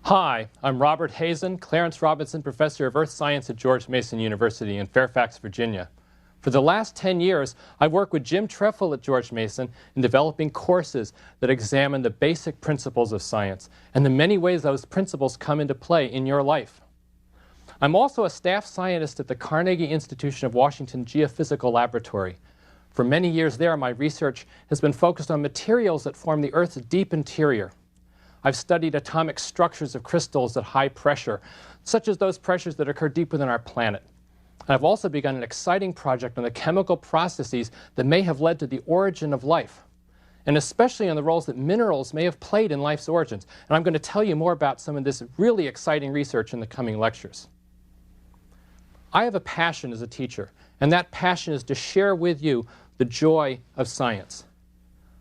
Hi, I'm Robert Hazen, Clarence Robinson Professor of Earth Science at George Mason University in Fairfax, Virginia. For the last 10 years, I've worked with Jim Treffel at George Mason in developing courses that examine the basic principles of science and the many ways those principles come into play in your life. I'm also a staff scientist at the Carnegie Institution of Washington Geophysical Laboratory. For many years there, my research has been focused on materials that form the Earth's deep interior. I've studied atomic structures of crystals at high pressure, such as those pressures that occur deep within our planet. And I've also begun an exciting project on the chemical processes that may have led to the origin of life, and especially on the roles that minerals may have played in life's origins. And I'm going to tell you more about some of this really exciting research in the coming lectures. I have a passion as a teacher, and that passion is to share with you the joy of science,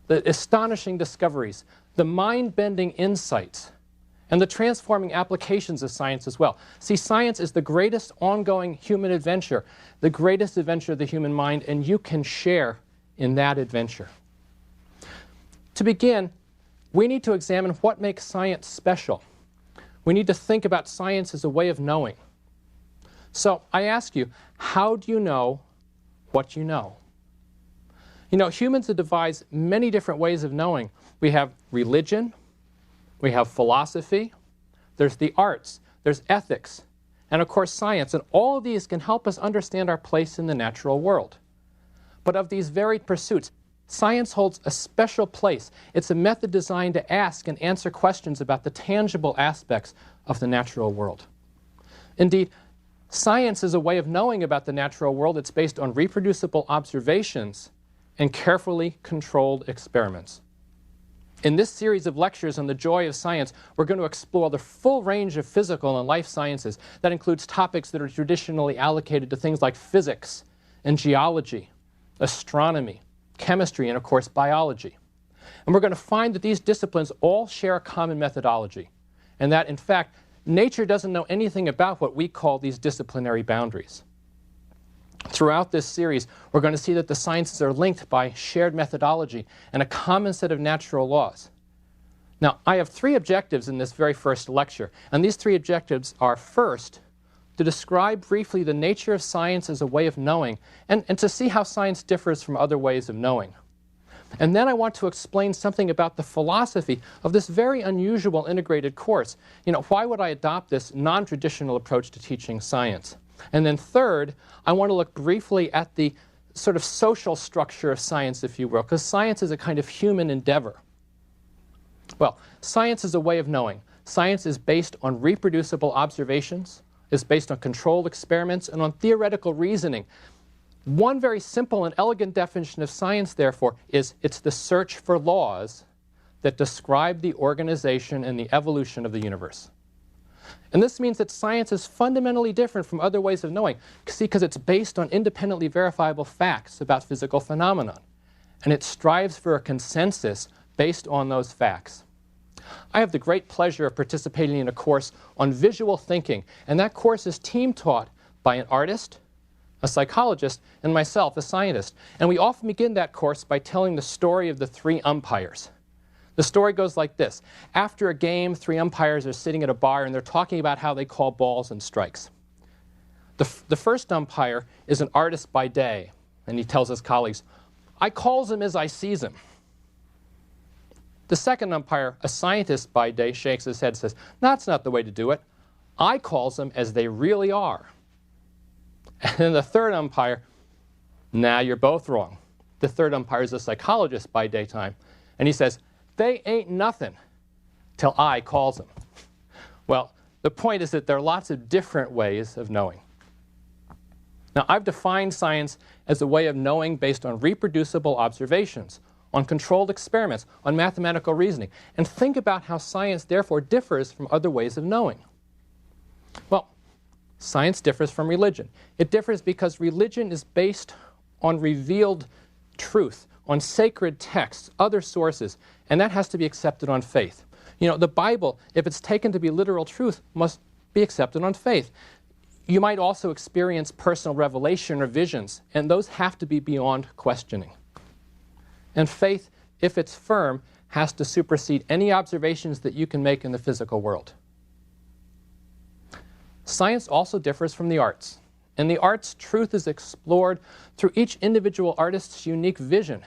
the astonishing discoveries, the mind-bending insights, and the transforming applications of science as well. See, science is the greatest ongoing human adventure, the greatest adventure of the human mind, and you can share in that adventure. To begin, we need to examine what makes science special. We need to think about science as a way of knowing. So I ask you, how do you know what you know? You know, humans have devised many different ways of knowing. We have religion, we have philosophy, there's the arts, there's ethics, and of course science. And all of these can help us understand our place in the natural world. But of these varied pursuits, science holds a special place. It's a method designed to ask and answer questions about the tangible aspects of the natural world. Indeed, science is a way of knowing about the natural world. It's based on reproducible observations and carefully controlled experiments. In this series of lectures on the joy of science, we're going to explore the full range of physical and life sciences. That includes topics that are traditionally allocated to things like physics and geology, astronomy, chemistry, and of course biology. And we're going to find that these disciplines all share a common methodology, and that in fact, nature doesn't know anything about what we call these disciplinary boundaries. Throughout this series, we're going to see that the sciences are linked by shared methodology and a common set of natural laws. Now, I have three objectives in this very first lecture, and these three objectives are, first, to describe briefly the nature of science as a way of knowing, and to see how science differs from other ways of knowing. And then I want to explain something about the philosophy of this very unusual integrated course. You know, why would I adopt this non-traditional approach to teaching science? And then third, I want to look briefly at the sort of social structure of science, if you will, because science is a kind of human endeavor. Well, science is a way of knowing. Science is based on reproducible observations, is based on controlled experiments, and on theoretical reasoning. One very simple and elegant definition of science, therefore, is it's the search for laws that describe the organization and the evolution of the universe. And this means that science is fundamentally different from other ways of knowing, because it's based on independently verifiable facts about physical phenomena, and it strives for a consensus based on those facts. I have the great pleasure of participating in a course on visual thinking, and that course is team-taught by an artist, a psychologist, and myself, a scientist. And we often begin that course by telling the story of the three umpires. The story goes like this. After a game, three umpires are sitting at a bar and they're talking about how they call balls and strikes. The first umpire is an artist by day, and he tells his colleagues, "I calls them as I sees them." The second umpire, a scientist by day, shakes his head and says, "That's not the way to do it. I calls them as they really are." And then the third umpire, "Nah, you're both wrong." The third umpire is a psychologist by daytime, and he says, "They ain't nothing till I calls them." Well, the point is that there are lots of different ways of knowing. Now, I've defined science as a way of knowing based on reproducible observations, on controlled experiments, on mathematical reasoning. And think about how science, therefore, differs from other ways of knowing. Well, science differs from religion. It differs because religion is based on revealed truth, on sacred texts, other sources, and that has to be accepted on faith. You know, the Bible, if it's taken to be literal truth, must be accepted on faith. You might also experience personal revelation or visions, and those have to be beyond questioning. And faith, if it's firm, has to supersede any observations that you can make in the physical world. Science also differs from the arts. In the arts, truth is explored through each individual artist's unique vision.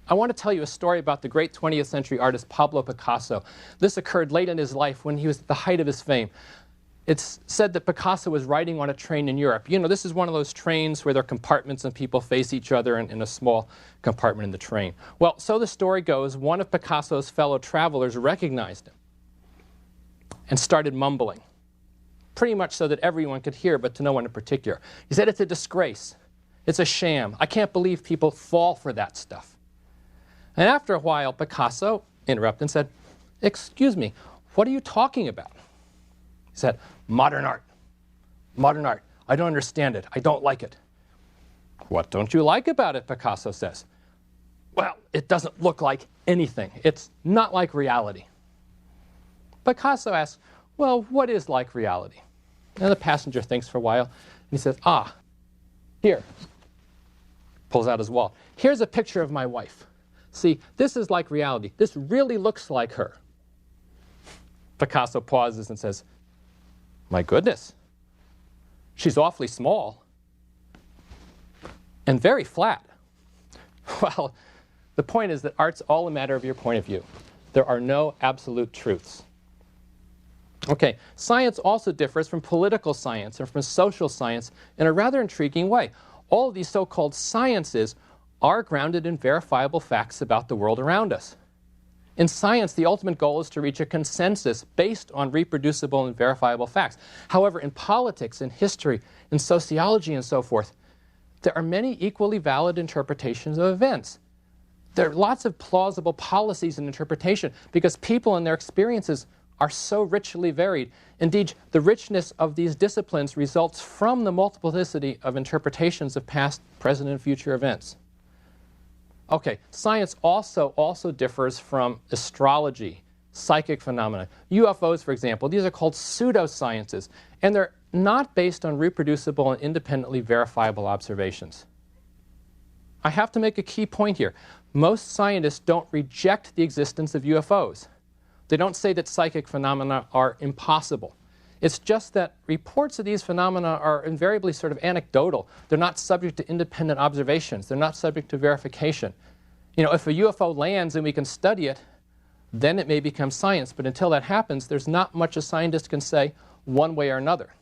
I want to tell you a story about the great 20th century artist Pablo Picasso. This occurred late in his life when he was at the height of his fame. It's said that Picasso was riding on a train in Europe. You know, this is one of those trains where there are compartments and people face each other in a small compartment in the train. Well, so the story goes, one of Picasso's fellow travelers recognized him and started mumbling, pretty much so that everyone could hear, but to no one in particular. He said, "It's a disgrace. It's a sham. I can't believe people fall for that stuff." And after a while, Picasso interrupted and said, "Excuse me, what are you talking about?" He said, "Modern art. Modern art. I don't understand it. I don't like it." "What don't you like about it?" Picasso says. "Well, it doesn't look like anything. It's not like reality." Picasso asks, "Well, what is like reality?" And the passenger thinks for a while, and he says, "Ah, here." Pulls out his wallet. "Here's a picture of my wife. See, this is like reality. This really looks like her." Picasso pauses and says, "My goodness, she's awfully small and very flat." Well, the point is that art's all a matter of your point of view. There are no absolute truths. Okay, science also differs from political science and from social science in a rather intriguing way. All of these so-called sciences are grounded in verifiable facts about the world around us. In science, the ultimate goal is to reach a consensus based on reproducible and verifiable facts. However, in politics, in history, in sociology, and so forth, there are many equally valid interpretations of events. There are lots of plausible policies and interpretation because people and their experiences are so richly varied. Indeed, the richness of these disciplines results from the multiplicity of interpretations of past, present, and future events. Okay, science also differs from astrology, psychic phenomena. UFOs, for example, these are called pseudosciences, and they're not based on reproducible and independently verifiable observations. I have to make a key point here. Most scientists don't reject the existence of UFOs. They don't say that psychic phenomena are impossible. It's just that reports of these phenomena are invariably sort of anecdotal. They're not subject to independent observations. They're not subject to verification. You know, if a UFO lands and we can study it, then it may become science. But until that happens, there's not much a scientist can say one way or another.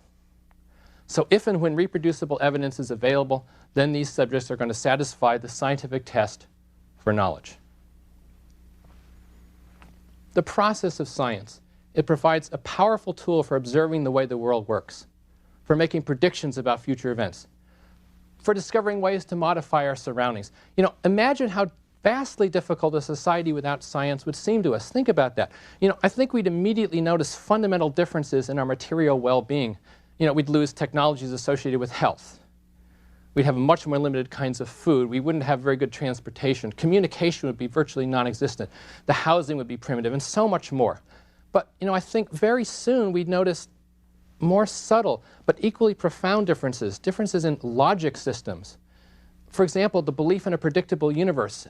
So if and when reproducible evidence is available, then these subjects are going to satisfy the scientific test for knowledge. The process of science, it provides a powerful tool for observing the way the world works, for making predictions about future events, for discovering ways to modify our surroundings. You know, imagine how vastly difficult a society without science would seem to us. Think about that. You know, I think we'd immediately notice fundamental differences in our material well-being. You know, we'd lose technologies associated with health. We'd have much more limited kinds of food. We wouldn't have very good transportation. Communication would be virtually non-existent. The housing would be primitive, and so much more. But, you know, I think very soon we'd notice more subtle but equally profound differences in logic systems. For example, the belief in a predictable universe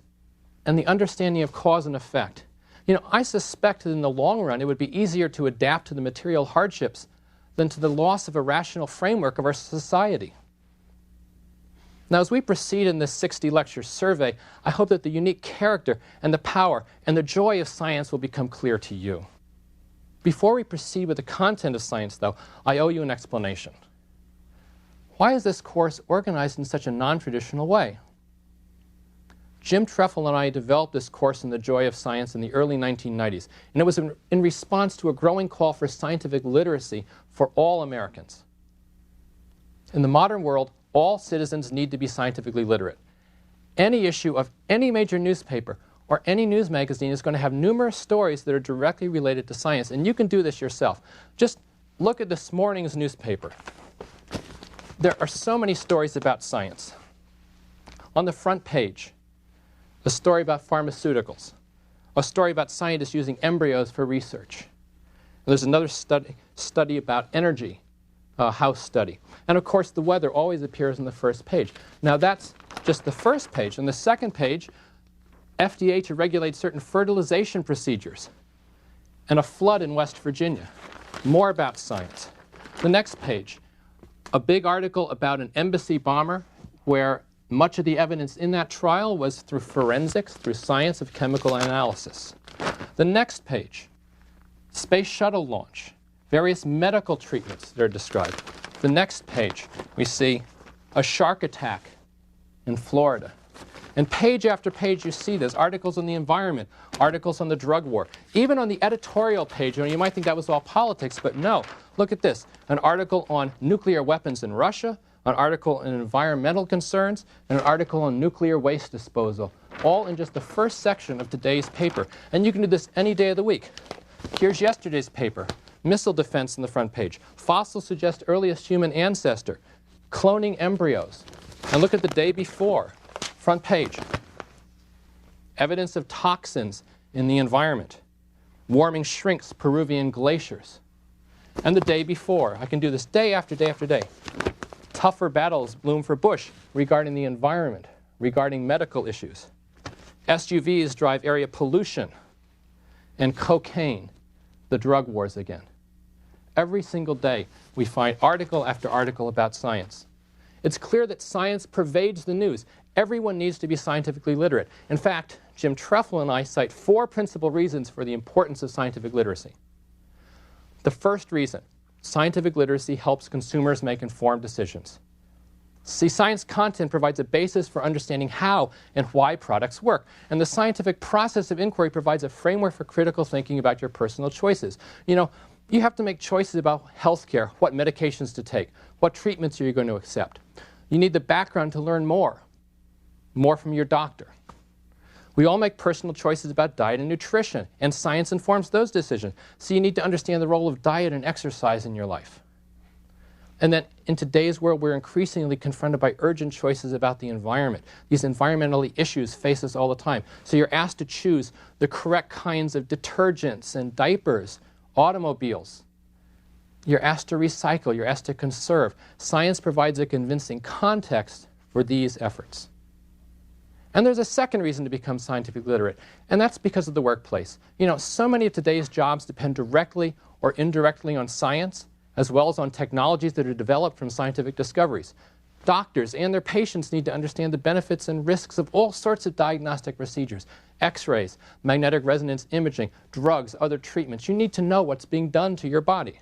and the understanding of cause and effect. You know, I suspect that in the long run it would be easier to adapt to the material hardships than to the loss of a rational framework of our society. Now, as we proceed in this 60-lecture survey, I hope that the unique character and the power and the joy of science will become clear to you. Before we proceed with the content of science, though, I owe you an explanation. Why is this course organized in such a non-traditional way? Jim Treffel and I developed this course in the Joy of Science in the early 1990s, and it was in response to a growing call for scientific literacy for all Americans. In the modern world, all citizens need to be scientifically literate. Any issue of any major newspaper or any news magazine is going to have numerous stories that are directly related to science, and you can do this yourself. Just look at this morning's newspaper. There are so many stories about science. On the front page, a story about pharmaceuticals, a story about scientists using embryos for research. And there's another study about energy, house study. And of course, the weather always appears on the first page. Now that's just the first page. On the second page, FDA to regulate certain fertilization procedures, and a flood in West Virginia. More about science. The next page, a big article about an embassy bomber where much of the evidence in that trial was through forensics, through science of chemical analysis. The next page, space shuttle launch, various medical treatments that are described. The next page, we see a shark attack in Florida. And page after page you see there's articles on the environment, articles on the drug war. Even on the editorial page, you might think that was all politics, but no. Look at this, an article on nuclear weapons in Russia, an article on environmental concerns, and an article on nuclear waste disposal, all in just the first section of today's paper. And you can do this any day of the week. Here's yesterday's paper, missile defense in the front page. Fossils suggest earliest human ancestor, cloning embryos. And look at the day before, front page, evidence of toxins in the environment. Warming shrinks Peruvian glaciers. And the day before, I can do this day after day after day. Tougher battles bloom for Bush regarding the environment, regarding medical issues. SUVs drive area pollution. And cocaine, the drug wars again. Every single day, we find article after article about science. It's clear that science pervades the news. Everyone needs to be scientifically literate. In fact, Jim Trefil and I cite 4 principal reasons for the importance of scientific literacy. The first reason, scientific literacy helps consumers make informed decisions. See, science content provides a basis for understanding how and why products work. And the scientific process of inquiry provides a framework for critical thinking about your personal choices. You know, you have to make choices about health care, what medications to take, what treatments are you going to accept. You need the background to learn more from your doctor. We all make personal choices about diet and nutrition, and science informs those decisions. So you need to understand the role of diet and exercise in your life. And then in today's world, we're increasingly confronted by urgent choices about the environment. These environmental issues face us all the time. So you're asked to choose the correct kinds of detergents and diapers, automobiles. You're asked to recycle. You're asked to conserve. Science provides a convincing context for these efforts. And there's a second reason to become scientifically literate, and that's because of the workplace. You know, so many of today's jobs depend directly or indirectly on science, as well as on technologies that are developed from scientific discoveries. Doctors and their patients need to understand the benefits and risks of all sorts of diagnostic procedures, X-rays, magnetic resonance imaging, drugs, other treatments. You need to know what's being done to your body.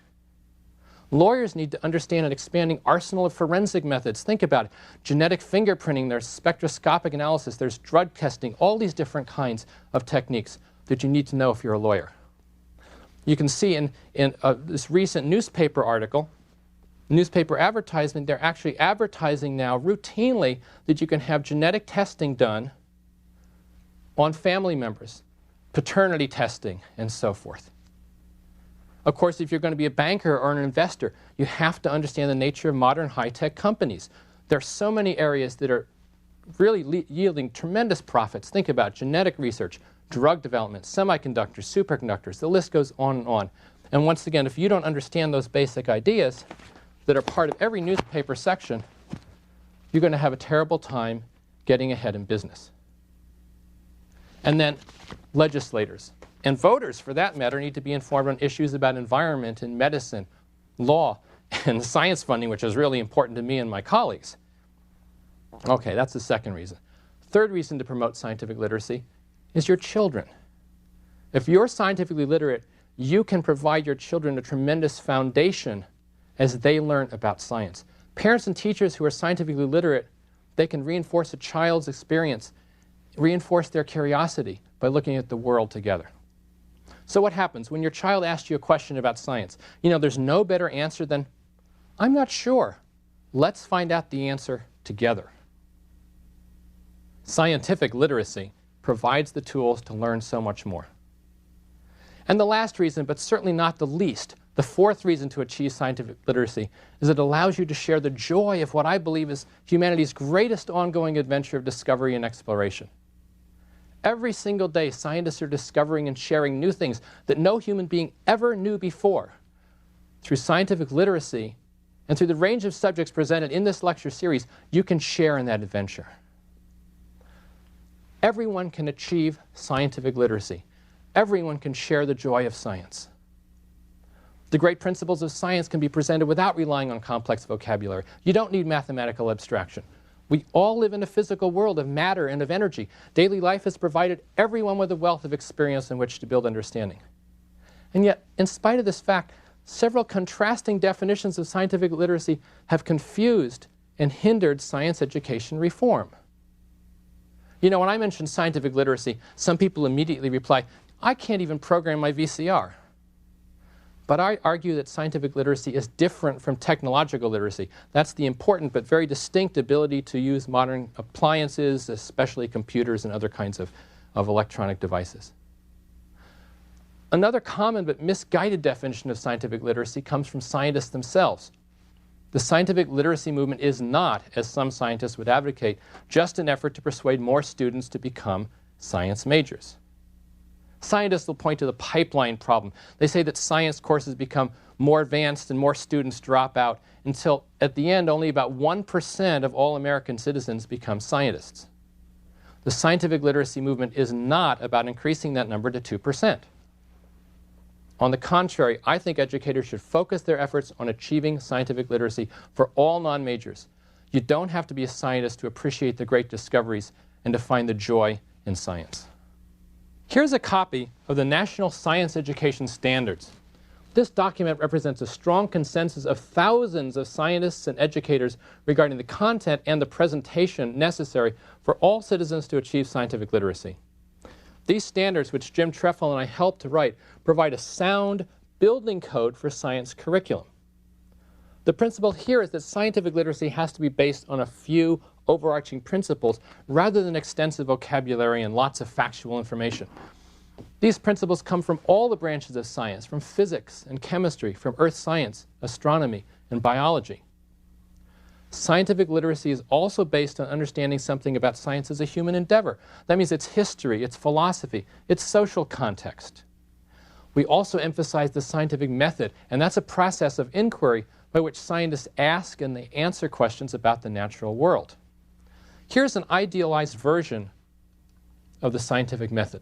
Lawyers need to understand an expanding arsenal of forensic methods. Think about it. Genetic fingerprinting, there's spectroscopic analysis, there's drug testing, all these different kinds of techniques that you need to know if you're a lawyer. You can see in this recent newspaper article, newspaper advertisement, they're actually advertising now routinely that you can have genetic testing done on family members, paternity testing, and so forth. Of course, if you're going to be a banker or an investor, you have to understand the nature of modern high-tech companies. There are so many areas that are really yielding tremendous profits. Think about genetic research, drug development, semiconductors, superconductors. The list goes on and on. And once again, if you don't understand those basic ideas that are part of every newspaper section, you're going to have a terrible time getting ahead in business. And then legislators. And voters, for that matter, need to be informed on issues about environment and medicine, law, and science funding, which is really important to me and my colleagues. Okay, that's the second reason. Third reason to promote scientific literacy is your children. If you're scientifically literate, you can provide your children a tremendous foundation as they learn about science. Parents and teachers who are scientifically literate, they can reinforce a child's experience, reinforce their curiosity by looking at the world together. So what happens when your child asks you a question about science? You know, there's no better answer than, I'm not sure. Let's find out the answer together. Scientific literacy provides the tools to learn so much more. And the last reason, but certainly not the least, the fourth reason to achieve scientific literacy is it allows you to share the joy of what I believe is humanity's greatest ongoing adventure of discovery and exploration. Every single day, scientists are discovering and sharing new things that no human being ever knew before. Through scientific literacy and through the range of subjects presented in this lecture series, you can share in that adventure. Everyone can achieve scientific literacy. Everyone can share the joy of science. The great principles of science can be presented without relying on complex vocabulary. You don't need mathematical abstraction. We all live in a physical world of matter and of energy. Daily life has provided everyone with a wealth of experience in which to build understanding. And yet, in spite of this fact, several contrasting definitions of scientific literacy have confused and hindered science education reform. You know, when I mention scientific literacy, some people immediately reply, I can't even program my VCR. But I argue that scientific literacy is different from technological literacy. That's the important but very distinct ability to use modern appliances, especially computers and other kinds of electronic devices. Another common but misguided definition of scientific literacy comes from scientists themselves. The scientific literacy movement is not, as some scientists would advocate, just an effort to persuade more students to become science majors. Scientists will point to the pipeline problem. They say that science courses become more advanced and more students drop out until, at the end, only about 1% of all American citizens become scientists. The scientific literacy movement is not about increasing that number to 2%. On the contrary, I think educators should focus their efforts on achieving scientific literacy for all non-majors. You don't have to be a scientist to appreciate the great discoveries and to find the joy in science. Here's a copy of the National Science Education Standards. This document represents a strong consensus of thousands of scientists and educators regarding the content and the presentation necessary for all citizens to achieve scientific literacy. These standards, which Jim Trefil and I helped to write, provide a sound building code for science curriculum. The principle here is that scientific literacy has to be based on a few overarching principles rather than extensive vocabulary and lots of factual information. These principles come from all the branches of science, from physics and chemistry, from earth science, astronomy, and biology. Scientific literacy is also based on understanding something about science as a human endeavor. That means its history, its philosophy, its social context. We also emphasize the scientific method, and that's a process of inquiry by which scientists ask and they answer questions about the natural world. Here's an idealized version of the scientific method.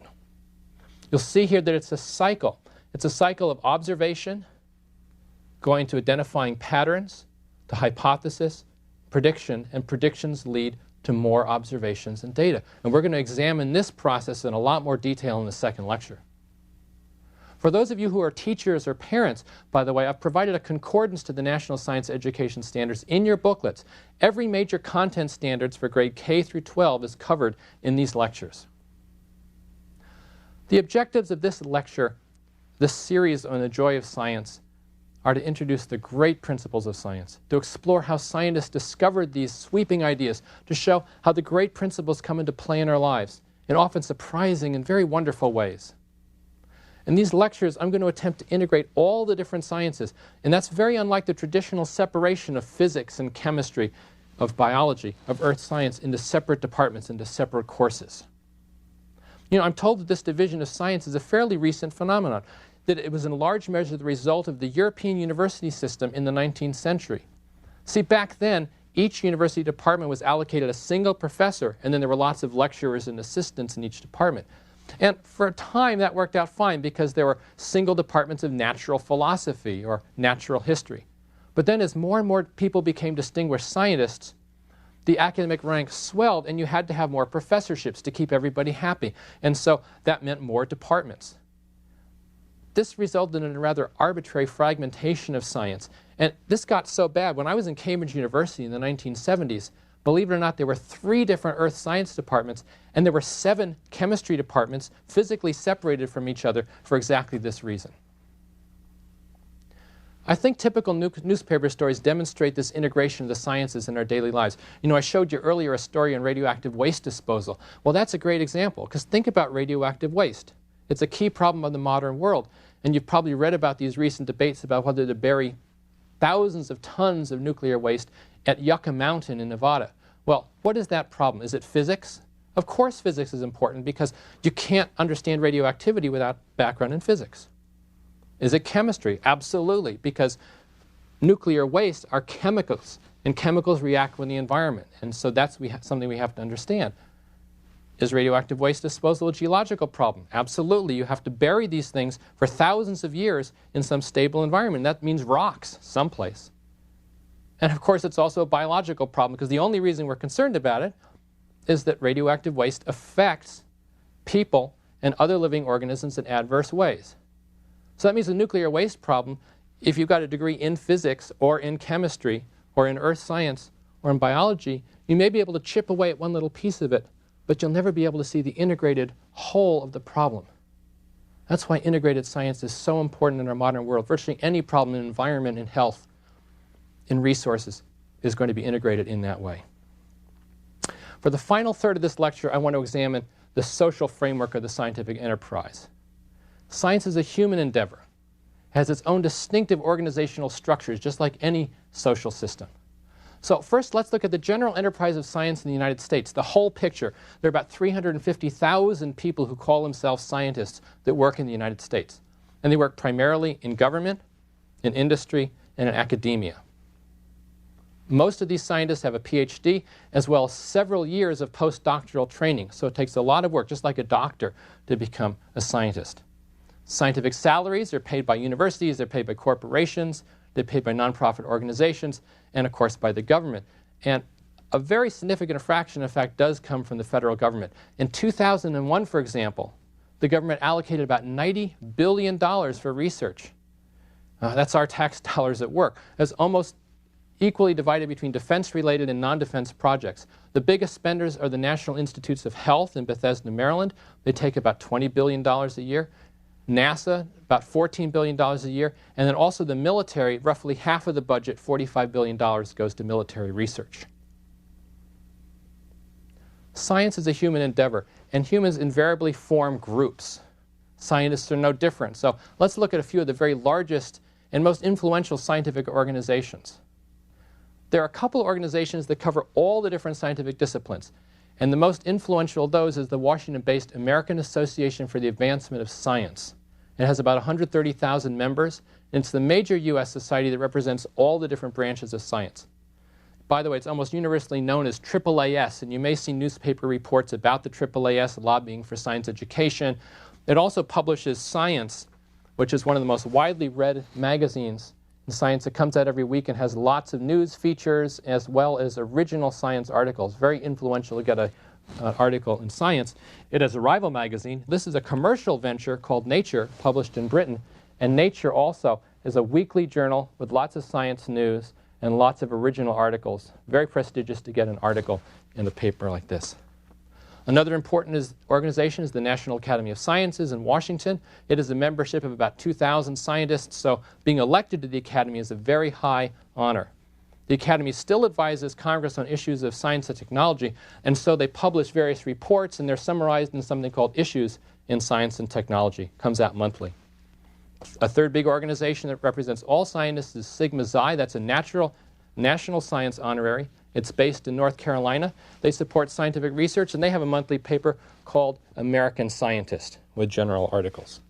You'll see here that it's a cycle. It's a cycle of observation, going to identifying patterns, to hypothesis, prediction, and predictions lead to more observations and data. And we're going to examine this process in a lot more detail in the second lecture. For those of you who are teachers or parents, by the way, I've provided a concordance to the National Science Education Standards in your booklets. Every major content standards for grade K through 12 is covered in these lectures. The objectives of this lecture, this series on the joy of science, are to introduce the great principles of science, to explore how scientists discovered these sweeping ideas, to show how the great principles come into play in our lives in often surprising and very wonderful ways. In these lectures, I'm going to attempt to integrate all the different sciences, and that's very unlike the traditional separation of physics and chemistry, of biology, of earth science into separate departments, into separate courses. You know, I'm told that this division of science is a fairly recent phenomenon, that it was in large measure the result of the European university system in the 19th century. See, back then, each university department was allocated a single professor, and then there were lots of lecturers and assistants in each department. And for a time, that worked out fine because there were single departments of natural philosophy or natural history. But then as more and more people became distinguished scientists, the academic ranks swelled, and you had to have more professorships to keep everybody happy. And so that meant more departments. This resulted in a rather arbitrary fragmentation of science. And this got so bad, when I was in Cambridge University in the 1970s, believe it or not, there were 3 different earth science departments, and there were 7 chemistry departments physically separated from each other for exactly this reason. I think typical newspaper stories demonstrate this integration of the sciences in our daily lives. You know, I showed you earlier a story on radioactive waste disposal. Well, that's a great example, because think about radioactive waste. It's a key problem of the modern world, and you've probably read about these recent debates about whether to bury thousands of tons of nuclear waste at Yucca Mountain in Nevada. Well, what is that problem? Is it physics? Of course physics is important, because you can't understand radioactivity without background in physics. Is it chemistry? Absolutely, because nuclear waste are chemicals, and chemicals react with the environment, and so that's something we have to understand. Is radioactive waste disposal a geological problem? Absolutely. You have to bury these things for thousands of years in some stable environment. That means rocks someplace. And of course, it's also a biological problem, because the only reason we're concerned about it is that radioactive waste affects people and other living organisms in adverse ways. So that means the nuclear waste problem, if you've got a degree in physics or in chemistry or in earth science or in biology, you may be able to chip away at one little piece of it, but you'll never be able to see the integrated whole of the problem. That's why integrated science is so important in our modern world. Virtually any problem in environment, in health, in resources is going to be integrated in that way. For the final third of this lecture, I want to examine the social framework of the scientific enterprise. Science is a human endeavor. It has its own distinctive organizational structures, just like any social system. So first, let's look at the general enterprise of science in the United States, the whole picture. There are about 350,000 people who call themselves scientists that work in the United States. And they work primarily in government, in industry, and in academia. Most of these scientists have a PhD, as well as several years of postdoctoral training. So it takes a lot of work, just like a doctor, to become a scientist. Scientific salaries are paid by universities, they're paid by corporations, they're paid by nonprofit organizations, and of course by the government. And a very significant fraction, in fact, does come from the federal government. In 2001, for example, the government allocated about $90 billion for research. That's our tax dollars at work. That's almost equally divided between defense-related and non-defense projects. The biggest spenders are the National Institutes of Health in Bethesda, Maryland. They take about $20 billion a year. NASA, about $14 billion a year. And then also the military, roughly half of the budget, $45 billion, goes to military research. Science is a human endeavor, and humans invariably form groups. Scientists are no different. So let's look at a few of the very largest and most influential scientific organizations. There are a couple of organizations that cover all the different scientific disciplines. And the most influential of those is the Washington-based American Association for the Advancement of Science. It has about 130,000 members, and it's the major U.S. society that represents all the different branches of science. By the way, it's almost universally known as AAAS, and you may see newspaper reports about the AAAS lobbying for science education. It also publishes Science, which is one of the most widely read magazines in science. It comes out every week and has lots of news features as well as original science articles. Very influential to get an article in Science. It has a rival magazine. This is a commercial venture called Nature, published in Britain. And Nature also is a weekly journal with lots of science news and lots of original articles. Very prestigious to get an article in a paper like this. Another important organization is the National Academy of Sciences in Washington. It is a membership of about 2,000 scientists, so being elected to the Academy is a very high honor. The Academy still advises Congress on issues of science and technology, and so they publish various reports, and they're summarized in something called Issues in Science and Technology. Comes out monthly. A third big organization that represents all scientists is Sigma Xi. That's a national science honorary. It's based in North Carolina. They support scientific research, and they have a monthly paper called American Scientist with general articles.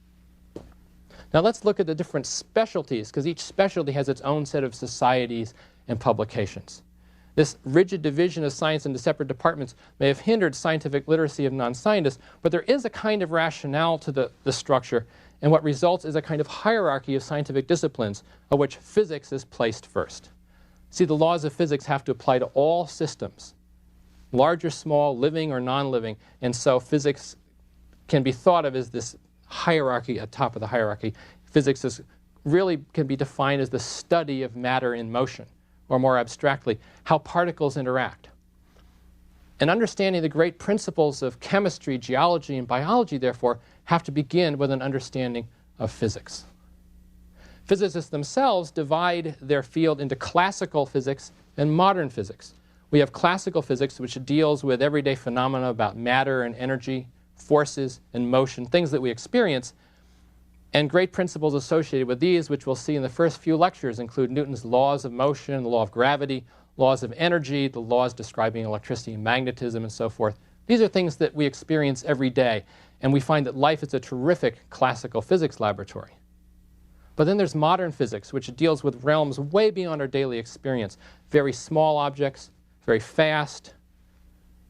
Now let's look at the different specialties, because each specialty has its own set of societies and publications. This rigid division of science into separate departments may have hindered scientific literacy of non-scientists, but there is a kind of rationale to the structure, and what results is a kind of hierarchy of scientific disciplines, of which physics is placed first. See, the laws of physics have to apply to all systems, large or small, living or non-living, and so physics can be thought of as this hierarchy at top of the hierarchy. Physics really can be defined as the study of matter in motion, or more abstractly, how particles interact. And understanding the great principles of chemistry, geology, and biology, therefore, have to begin with an understanding of physics. Physicists themselves divide their field into classical physics and modern physics. We have classical physics, which deals with everyday phenomena about matter and energy, forces and motion, things that we experience. And great principles associated with these, which we'll see in the first few lectures, include Newton's laws of motion, the law of gravity, laws of energy, the laws describing electricity and magnetism, and so forth. These are things that we experience every day, and we find that life is a terrific classical physics laboratory. But then there's modern physics, which deals with realms way beyond our daily experience. Very small objects, very fast,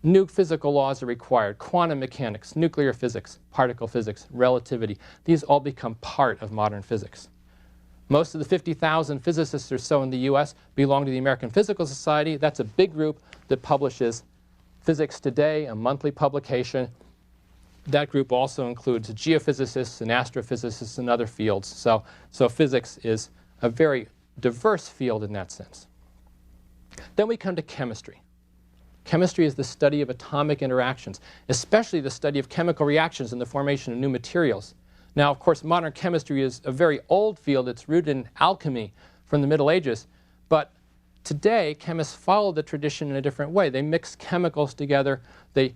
New physical laws are required. Quantum mechanics, nuclear physics, particle physics, relativity. These all become part of modern physics. Most of the 50,000 physicists or so in the US belong to the American Physical Society. That's a big group that publishes Physics Today, a monthly publication. That group also includes geophysicists and astrophysicists and other fields. So physics is a very diverse field in that sense. Then we come to chemistry. Chemistry is the study of atomic interactions, especially the study of chemical reactions and the formation of new materials. Now, of course, modern chemistry is a very old field. It's rooted in alchemy from the Middle Ages. But today, chemists follow the tradition in a different way. They mix chemicals together. They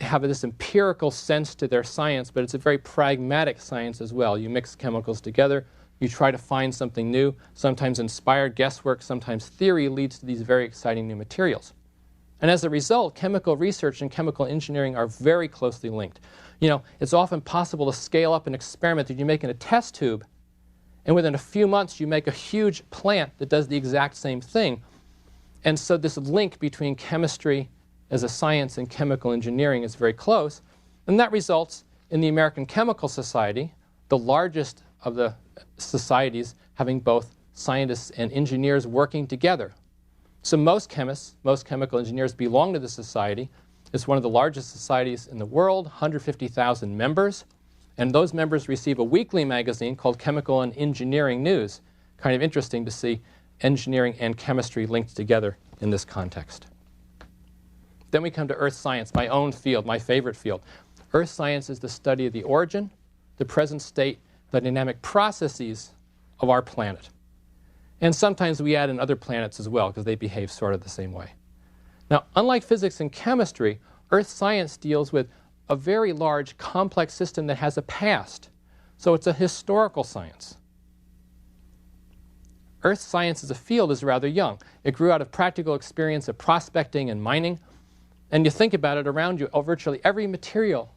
have this empirical sense to their science, but it's a very pragmatic science as well. You mix chemicals together. You try to find something new. Sometimes inspired guesswork, sometimes theory leads to these very exciting new materials. And as a result, chemical research and chemical engineering are very closely linked. You know, it's often possible to scale up an experiment that you make in a test tube, and within a few months you make a huge plant that does the exact same thing. And so this link between chemistry as a science and chemical engineering is very close. And that results in the American Chemical Society, the largest of the societies having both scientists and engineers working together. So most chemists, most chemical engineers belong to the society. It's one of the largest societies in the world, 150,000 members. And those members receive a weekly magazine called Chemical and Engineering News. Kind of interesting to see engineering and chemistry linked together in this context. Then we come to earth science, my own field, my favorite field. Earth science is the study of the origin, the present state, the dynamic processes of our planet. And sometimes we add in other planets as well because they behave sort of the same way. Now, unlike physics and chemistry, earth science deals with a very large, complex system that has a past. So it's a historical science. Earth science as a field is rather young. It grew out of practical experience of prospecting and mining. And you think about it around you, virtually every material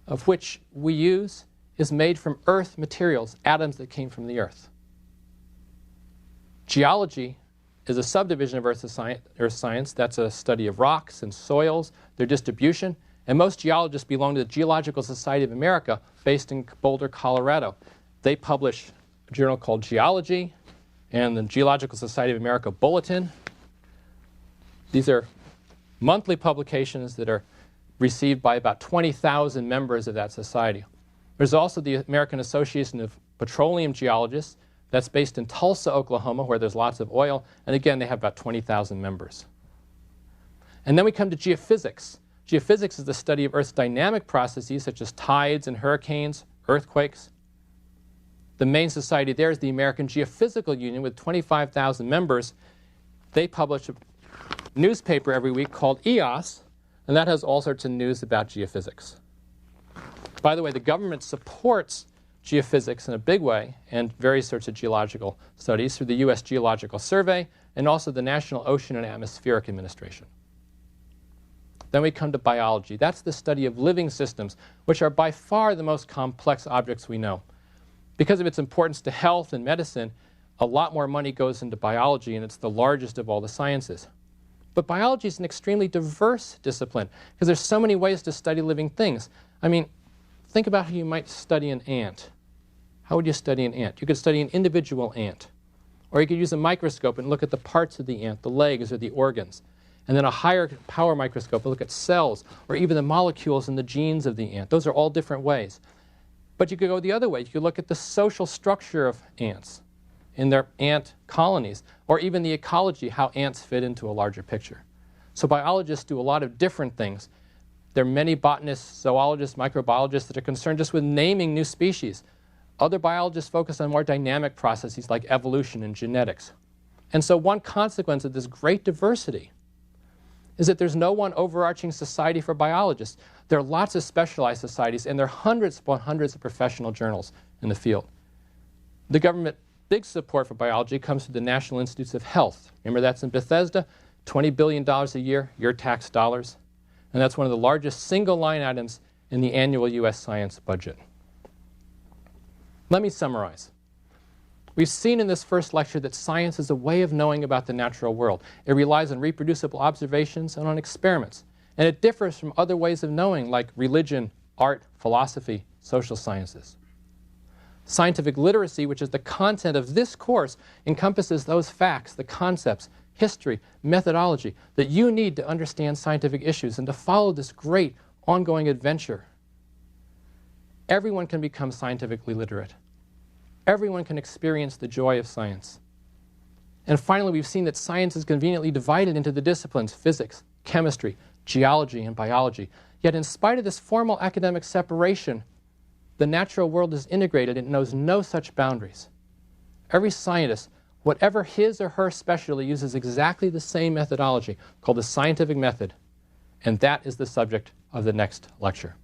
of which we use is made from earth materials, atoms that came from the earth. Geology is a subdivision of earth science. That's a study of rocks and soils, their distribution. And most geologists belong to the Geological Society of America, based in Boulder, Colorado. They publish a journal called Geology and the Geological Society of America Bulletin. These are monthly publications that are received by about 20,000 members of that society. There's also the American Association of Petroleum Geologists. That's based in Tulsa, Oklahoma, where there's lots of oil. And again, they have about 20,000 members. And then we come to geophysics. Geophysics is the study of Earth's dynamic processes, such as tides and hurricanes, earthquakes. The main society there is the American Geophysical Union with 25,000 members. They publish a newspaper every week called EOS, and that has all sorts of news about geophysics. By the way, the government supports geophysics in a big way and various sorts of geological studies through the U.S. Geological Survey and also the National Ocean and Atmospheric Administration. Then we come to biology. That's the study of living systems, which are by far the most complex objects we know. Because of its importance to health and medicine, a lot more money goes into biology, and it's the largest of all the sciences. But biology is an extremely diverse discipline because there's so many ways to study living things. I mean, think about how you might study an ant. How would you study an ant? You could study an individual ant. Or you could use a microscope and look at the parts of the ant, the legs or the organs. And then a higher power microscope and look at cells or even the molecules and the genes of the ant. Those are all different ways. But you could go the other way. You could look at the social structure of ants in their ant colonies, or even the ecology, how ants fit into a larger picture. So biologists do a lot of different things. There are many botanists, zoologists, microbiologists that are concerned just with naming new species. Other biologists focus on more dynamic processes like evolution and genetics. And so one consequence of this great diversity is that there's no one overarching society for biologists. There are lots of specialized societies, and there are hundreds upon hundreds of professional journals in the field. The government big support for biology comes through the National Institutes of Health. Remember, that's in Bethesda, $20 billion a year, your tax dollars. And that's one of the largest single line items in the annual U.S. science budget. Let me summarize. We've seen in this first lecture that science is a way of knowing about the natural world. It relies on reproducible observations and on experiments. and it differs from other ways of knowing like religion, art, philosophy, social sciences. Scientific literacy, which is the content of this course, encompasses those facts, the concepts, history, methodology that you need to understand scientific issues and to follow this great ongoing adventure. Everyone can become scientifically literate. Everyone can experience the joy of science. And finally, we've seen that science is conveniently divided into the disciplines physics, chemistry, geology, and biology. Yet in spite of this formal academic separation, the natural world is integrated and knows no such boundaries. Every scientist, whatever his or her specialty, uses exactly the same methodology called the scientific method. And that is the subject of the next lecture.